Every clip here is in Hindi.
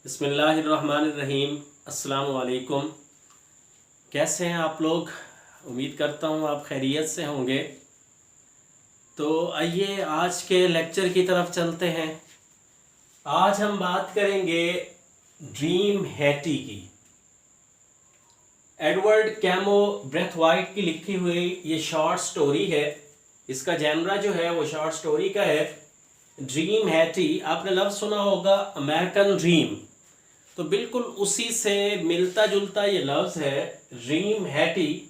बिस्मिल्लाहिर्रहमानिर्रहीम। अस्सलाम वालेकुम। कैसे हैं आप लोग? उम्मीद करता हूँ आप खैरियत से होंगे। तो आइए आज के लेक्चर की तरफ चलते हैं। आज हम बात करेंगे ड्रीम हैटी की। एडवर्ड कैमो ब्रेथवाइट की लिखी हुई ये शॉर्ट स्टोरी है। इसका जैनरा जो है वो शॉर्ट स्टोरी का है। ड्रीम हैटी, आपने लफ्ज़ सुना होगा अमेरिकन ड्रीम, तो बिल्कुल उसी से मिलता जुलता ये लफ्ज़ है ड्रीम हैटी।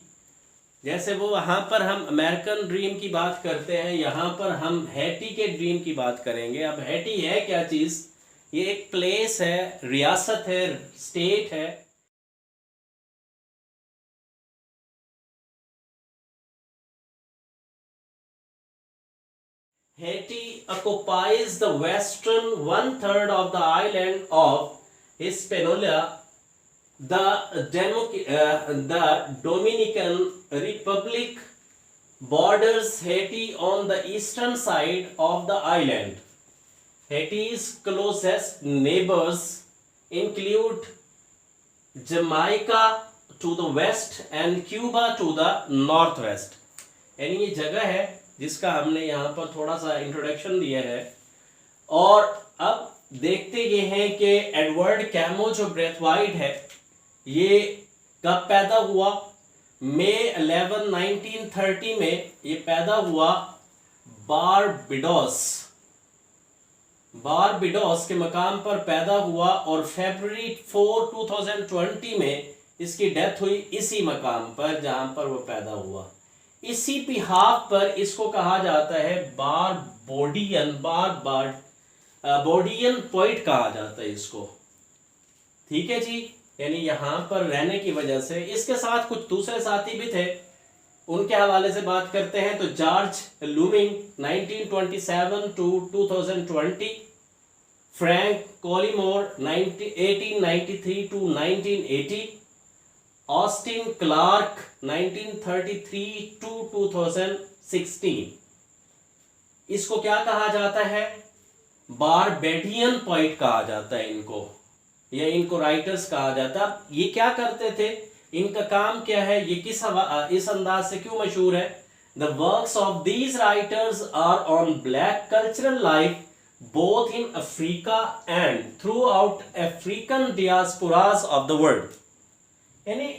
जैसे वो वहाँ पर हम अमेरिकन ड्रीम की बात करते हैं, यहाँ पर हम हैटी के ड्रीम की बात करेंगे। अब हैटी है क्या चीज़? ये एक प्लेस है, रियासत है, स्टेट है। Haiti occupies the western one-third of the island of Hispaniola. The Dominican Republic borders Haiti on the eastern side of the island. Haiti's closest neighbors include Jamaica to the west and Cuba to the northwest. यानी ये जगह है जिसका हमने यहाँ पर थोड़ा सा इंट्रोडक्शन दिया है। और अब देखते ये हैं कि एडवर्ड कैमो जो ब्रेथवाइट है ये कब पैदा हुआ? मई 11, 1930 में ये पैदा हुआ बारबिडोस के मकाम पर पैदा हुआ और फरवरी 4, 2020 में इसकी डेथ हुई इसी मकाम पर जहां पर वो पैदा हुआ। इसी बिहाफ पर इसको कहा जाता है बोडियन पोइट कहा जाता है इसको। ठीक है जी, यानी यहाँ पर रहने की वजह से। इसके साथ कुछ दूसरे साथी भी थे, उनके हवाले से बात करते हैं। तो George Lamming 1927 to 2020, Frank Collymore 1893 to 1980, Austin Clarke 1933 to 2016। इसको क्या कहा जाता है? बारबेडियन पोइट कहा जाता है इनको, या इनको राइटर्स कहा जाता है। ये क्या करते थे, इनका काम क्या है, ये इस अंदाज से क्यों मशहूर है? The works of these writers are on black cultural life both in Africa and throughout African diasporas of the world. यानी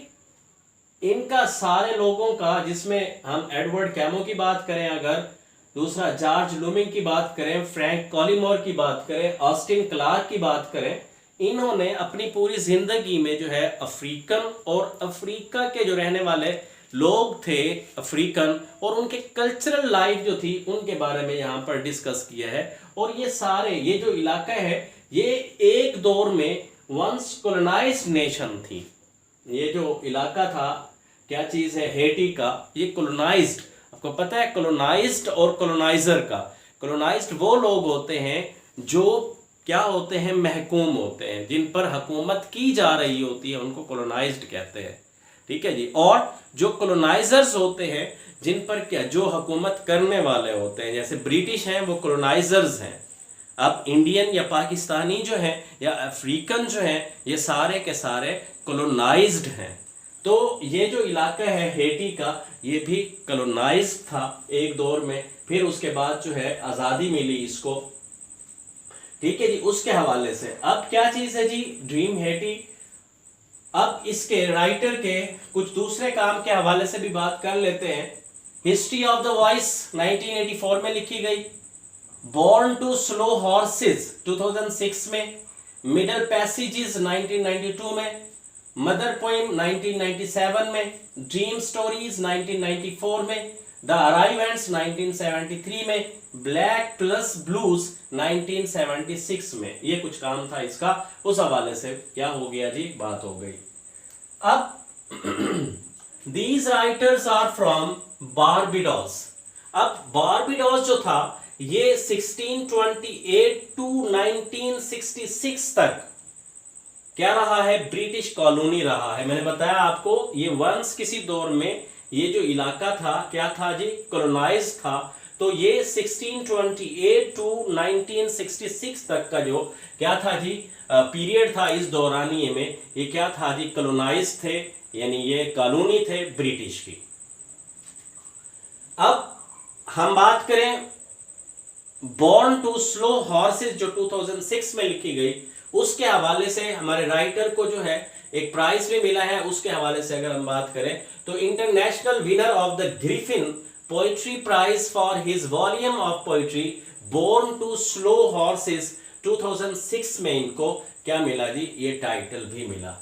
इनका सारे लोगों का, जिसमें हम एडवर्ड कैमो की बात करें, अगर दूसरा जॉर्ज लूमिंग की बात करें, फ्रैंक कॉलीमोर की बात करें, ऑस्टिन क्लार्क की बात करें, इन्होंने अपनी पूरी जिंदगी में जो है अफ्रीकन और अफ्रीका के जो रहने वाले लोग थे अफ्रीकन और उनके कल्चरल लाइफ जो थी उनके बारे में यहाँ पर डिस्कस किया है। और ये सारे, ये जो इलाका है ये एक दौर में वंस कॉलोनाइज्ड नेशन थी। ये जो इलाका था, क्या चीज है, हैटी का, ये कॉलोनाइज्ड। आपको पता है कॉलोनाइज्ड और कॉलोनाइजर का, कॉलोनाइज्ड वो लोग होते हैं जो क्या होते हैं, महकूम होते हैं, जिन पर हुकूमत की जा रही होती है, उनको कॉलोनाइज्ड कहते हैं। ठीक है जी। और जो कॉलोनाइजर्स होते हैं, जिन पर क्या, जो हुकूमत करने वाले होते हैं, जैसे ब्रिटिश हैं वो कॉलोनाइजर्स हैं। अब इंडियन या पाकिस्तानी जो हैं या अफ्रीकन जो हैं, ये सारे के सारे कॉलोनाइज्ड हैं। तो ये जो इलाका है हैटी का, ये भी कॉलोनाइज्ड था एक दौर में, फिर उसके बाद जो है आज़ादी मिली इसको। ठीक है जी, उसके हवाले से। अब क्या चीज़ है जी ड्रीम हैटी? अब इसके राइटर के कुछ दूसरे काम के हवाले से भी बात कर लेते हैं। हिस्ट्री ऑफ द वॉइस 1984 में लिखी गई, बॉर्न टू स्लो हॉर्सेस 2006 में, मिडल पैसेजेस 1992 में, मदर पोइम 1997 में, ड्रीम स्टोरीज 1994 में, द अराइवेंट्स 1973 में, ब्लैक प्लस ब्लूज 1976 में। ये कुछ काम था इसका, उस हवाले से क्या हो गया जी, बात हो गई। अब दीज राइटर्स आर फ्रॉम बारबिडोस। अब बारबिडोस जो था ये 1628 to 1966 तक क्या रहा है, ब्रिटिश कॉलोनी रहा है। मैंने बताया आपको ये वंस किसी दौर में ये जो इलाका था क्या था जी, कॉलोनाइज था। तो ये 1628 टू 1966 तक का जो क्या था जी पीरियड था, इस दौरानिये में ये क्या था जी, कॉलोनाइज थे, यानी ये कॉलोनी थे ब्रिटिश की। अब हम बात करें बॉर्न टू स्लो हॉर्सेस जो 2006 में लिखी गई, उसके हवाले से हमारे राइटर को जो है एक प्राइज भी मिला है। उसके हवाले से अगर हम बात करें तो international winner of the Griffin poetry prize for his volume of poetry born to slow horses 2006 में इनको क्या मिला जी, ये टाइटल भी मिला,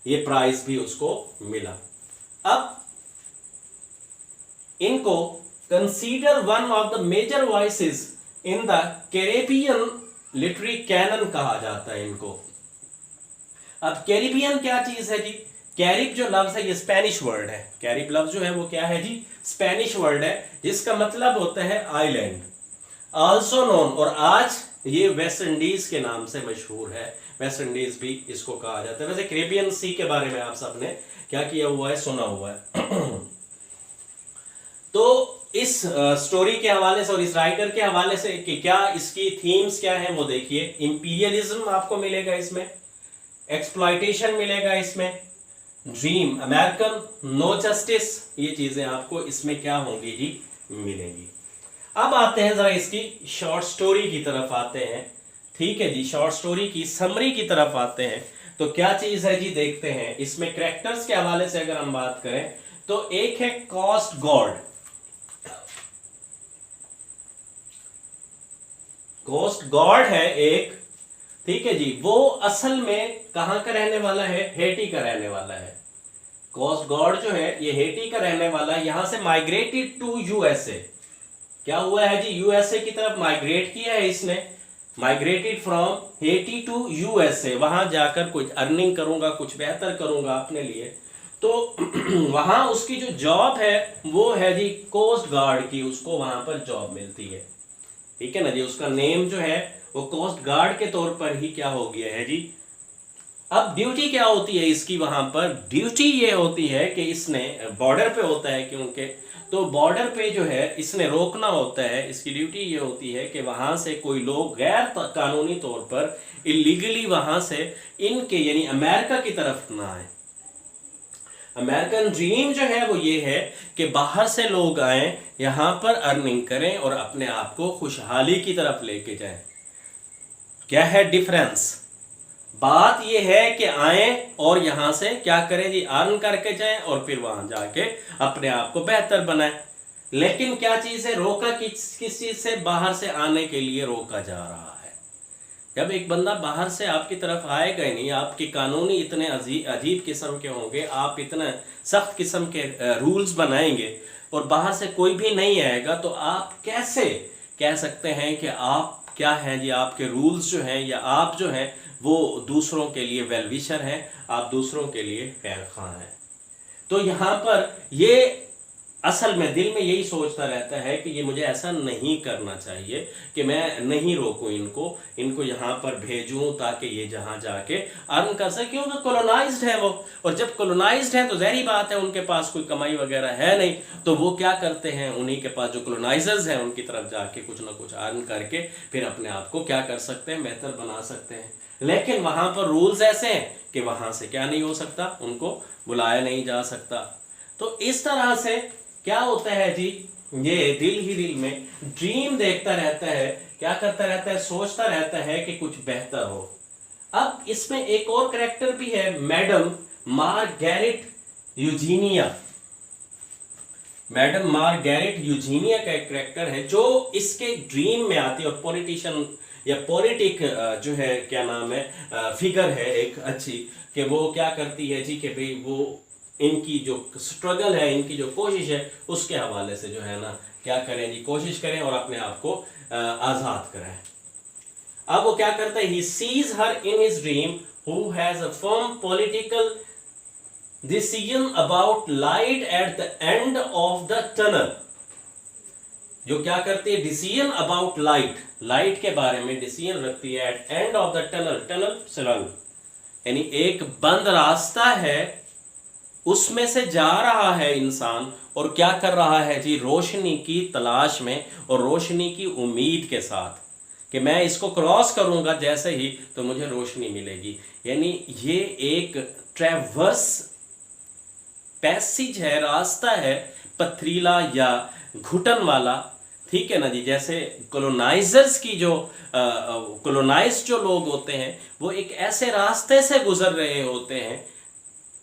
ये प्राइज भी उसको मिला। अब इनको consider one of the major voices in the Caribbean literary canon कहा जाता है इनको। अब कैरिबियन क्या चीज है जी, कैरिब जो लफ्ज है ये स्पेनिश वर्ड है, कैरिब लफ्ज जो है वो क्या है जी, स्पेनिश वर्ड है, जिसका मतलब होता है आइलैंड, आल्सो नोन, और आज ये वेस्ट इंडीज के नाम से मशहूर है, वेस्ट इंडीज भी इसको कहा जाता है। वैसे कैरेबियन सी के बारे में आप सबने क्या किया हुआ है, सुना हुआ है। तो इस स्टोरी के हवाले से और इस राइटर के हवाले से कि क्या इसकी थीम्स क्या है वो देखिए। इंपीरियलिज्म आपको मिलेगा इसमें, एक्सप्लॉयटेशन मिलेगा इसमें, ड्रीम अमेरिकन, नो जस्टिस, ये चीजें आपको इसमें क्या होंगी जी, मिलेंगी। अब आते हैं जरा इसकी शॉर्ट स्टोरी की तरफ आते हैं, ठीक है जी, शॉर्ट स्टोरी की समरी की तरफ आते हैं। तो क्या चीज है जी, देखते हैं इसमें कैरेक्टर्स के हवाले से अगर हम बात करें तो एक है कॉस्ट गॉड, कॉस्ट गॉड है एक, ठीक है जी, वो असल में कहां का रहने वाला है, हेटी का रहने वाला है। कॉस्ट गॉड जो है ये हेटी का रहने वाला है, यहां से माइग्रेटेड टू यूएसए, क्या हुआ है जी, यूएसए की तरफ माइग्रेट किया है इसने, migrated from Haiti to USA, वहां जाकर कुछ अर्निंग करूंगा, कुछ बेहतर करूंगा अपने लिए। तो वहां उसकी जो जॉब है वो है जी कोस्ट गार्ड की, उसको वहां पर जॉब मिलती है, ठीक है ना जी, उसका नेम जो है वो कोस्ट गार्ड के तौर पर ही क्या हो गया है जी। अब ड्यूटी क्या होती है इसकी वहां पर, ड्यूटी ये होती है कि इसने बॉर्डर पे होता है क्योंकि, तो बॉर्डर पे जो है इसने रोकना होता है, इसकी ड्यूटी ये होती है कि वहां से कोई लोग गैर कानूनी तौर पर इलीगली वहां से इनके यानी अमेरिका की तरफ ना आए। अमेरिकन ड्रीम जो है वो ये है कि बाहर से लोग आए, यहां पर अर्निंग करें और अपने आप को खुशहाली की तरफ लेके जाएं। क्या है डिफरेंस, बात ये है कि आए और यहां से क्या करें जी, अर्न करके जाएं और फिर वहां जाके अपने आप को बेहतर बनाएं। लेकिन क्या चीज है, रोका किस चीज से, बाहर से आने के लिए रोका जा रहा है। जब एक बंदा बाहर से आपकी तरफ आएगा ही नहीं, आपके कानूनी इतने अजीब किस्म के होंगे, आप इतने सख्त किस्म के रूल्स बनाएंगे और बाहर से कोई भी नहीं आएगा, तो आप कैसे कह सकते हैं कि आप क्या हैं जी, आपके रूल्स जो हैं या आप जो हैं वो दूसरों के लिए वेल विशर हैं, आप दूसरों के लिए खैर खां हैं। तो यहाँ पर ये असल में दिल में यही सोचता रहता है कि ये मुझे ऐसा नहीं करना चाहिए कि मैं नहीं रोकूं इनको यहाँ पर भेजूं ताकि ये जहाँ जाके अर्न कर सके, क्योंकि कॉलोनाइज्ड है वो, और जब कॉलोनाइज्ड है तो ज़ाहिर बात है उनके पास कोई कमाई वगैरह है नहीं, तो वो क्या करते हैं, उन्हीं के पास जो कॉलोनाइजर्स हैं उनकी तरफ जाके कुछ ना कुछ अर्न करके फिर अपने आप को क्या कर सकते हैं, बेहतर बना सकते हैं। लेकिन वहाँ पर रूल्स ऐसे हैं कि वहाँ से क्या नहीं हो सकता, उनको बुलाया नहीं जा सकता। तो इस तरह से क्या होता है जी, ये दिल ही दिल में ड्रीम देखता रहता है, क्या करता रहता है, सोचता रहता है कि कुछ बेहतर हो। अब इसमें एक और कैरेक्टर भी है, मैडम मार्गरेट यूजीनिया, मैडम मार्गरेट यूजीनिया का एक कैरेक्टर है जो इसके ड्रीम में आती है, और पॉलिटिशियन या पॉलिटिक जो है क्या नाम है फिगर है एक अच्छी, कि वो क्या करती है जी कि भाई वो इनकी जो स्ट्रगल है, इनकी जो कोशिश है, उसके हवाले से जो है ना क्या करें जी, कोशिश करें और अपने आप को आज़ाद करें। अब वो क्या करता है, he sees her in his dream who has a firm political decision about light at the end of the tunnel, जो क्या करती है, डिसीजन अबाउट लाइट के बारे में डिसीजन रखती है at end of the tunnel, tunnel सुरंग, यानी एक बंद रास्ता है उसमें से जा रहा है इंसान और क्या कर रहा है जी, रोशनी की तलाश में और रोशनी की उम्मीद के साथ कि मैं इसको क्रॉस करूंगा जैसे ही तो मुझे रोशनी मिलेगी। यानी ये एक ट्रैवर्स पैसेज है, रास्ता है, पथरीला या घुटन वाला, ठीक है ना जी। जैसे कॉलोनाइजर्स की जो कॉलोनाइज जो लोग होते हैं वो एक ऐसे रास्ते से गुजर रहे होते हैं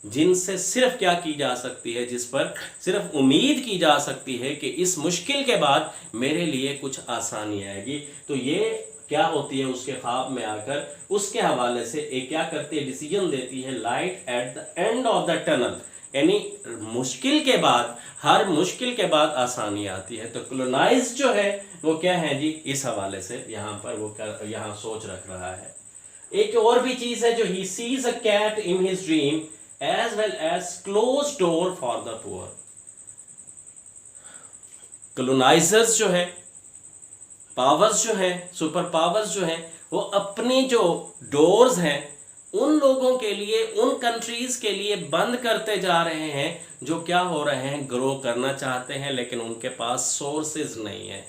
जिनसे सिर्फ क्या की जा सकती है, जिस पर सिर्फ उम्मीद की जा सकती है कि इस मुश्किल के बाद मेरे लिए कुछ आसानी आएगी। तो ये क्या होती है, उसके ख्वाब में आकर उसके हवाले से एक क्या करती है, डिसीजन देती है, light at the end of the tunnel. यानी मुश्किल के बाद, हर मुश्किल के बाद आसानी आती है। तो कॉलोनाइज जो है वो क्या है जी, इस हवाले से यहाँ पर वो यहाँ सोच रख रहा है। एक और भी चीज है जो he sees a cat in his dream as well as closed door for the poor। Colonisers जो है, पावर्स जो है, सुपर पावर्स जो है, वो अपनी जो डोर्स हैं उन लोगों के लिए, उन कंट्रीज के लिए बंद करते जा रहे हैं जो क्या हो रहे हैं, ग्रो करना चाहते हैं लेकिन उनके पास सोर्सेज नहीं है।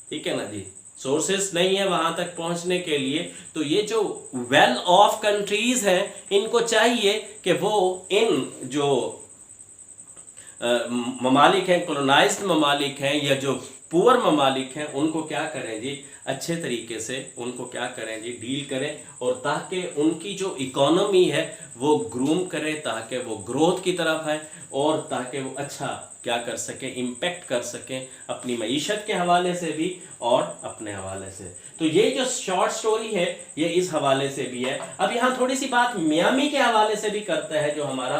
ठीक है ना जी, सोर्सेस नहीं है वहां तक पहुंचने के लिए। तो ये जो वेल ऑफ कंट्रीज हैं इनको चाहिए कि वो इन जो ममालिक हैं, कॉलोनाइज्ड ममालिक हैं या जो पुअर ममालिक हैं, उनको क्या करें जी, अच्छे तरीके से उनको क्या करें जी, डील करें, और ताकि उनकी जो इकोनॉमी है वो ग्रूम करें, ताकि वो ग्रोथ की तरफ है और ताकि वो अच्छा क्या कर सकें, इम्पेक्ट कर सकें अपनी मईशत के हवाले से भी और अपने हवाले से। तो ये जो शॉर्ट स्टोरी है ये इस हवाले से भी है। अब यहाँ थोड़ी सी बात मियामी के हवाले से भी करता है, जो हमारा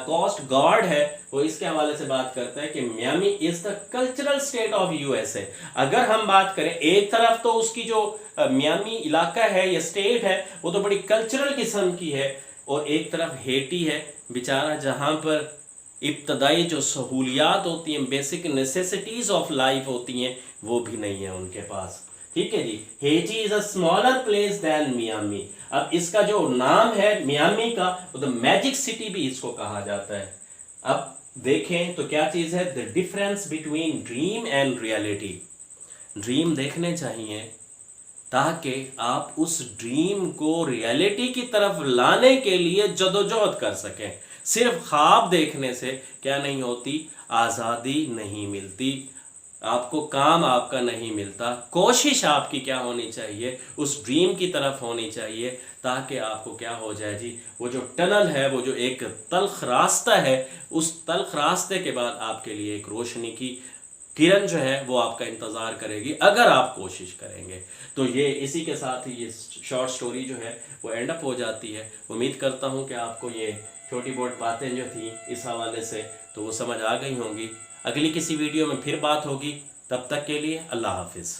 कोस्ट गार्ड है वो इसके हवाले से बात करता है कि Miami is the cultural state of USA. अगर हम बात करें, एक तरफ तो उसकी जो मियामी इलाका है या स्टेट है वो तो बड़ी कल्चरल किस्म की है, और एक तरफ हेटी है बेचारा, जहां पर इब्तदाई जो सहूलियात होती हैं, बेसिक नेसेसिटीज ऑफ लाइफ होती हैं, वो भी नहीं है उनके पास। ठीक है जी, Haiti is a smaller place than Miami. अब इसका जो नाम है मियामी का, वो द मैजिक सिटी भी इसको कहा जाता है। अब देखें तो क्या चीज है, the difference between dream and reality. Dream देखने चाहिए ताकि आप उस ड्रीम को रियलिटी की तरफ लाने के लिए जदोजहद कर सकें। सिर्फ ख्वाब देखने से क्या नहीं होती, आज़ादी नहीं मिलती, आपको काम आपका नहीं मिलता। कोशिश आपकी क्या होनी चाहिए, उस ड्रीम की तरफ होनी चाहिए, ताकि आपको क्या हो जाए जी, वो जो टनल है, वो जो एक तल्ख रास्ता है, उस तल्ख रास्ते के बाद आपके लिए एक रोशनी की किरण जो है वो आपका इंतज़ार करेगी अगर आप कोशिश करेंगे। तो ये इसी के साथ ही ये शॉर्ट स्टोरी जो है वो एंड अप हो जाती है। उम्मीद करता हूँ कि आपको ये छोटी बहुत बातें जो थी इस हवाले से तो वो समझ आ गई होंगी। अगली किसी वीडियो में फिर बात होगी, तब तक के लिए अल्लाह हाफिज़।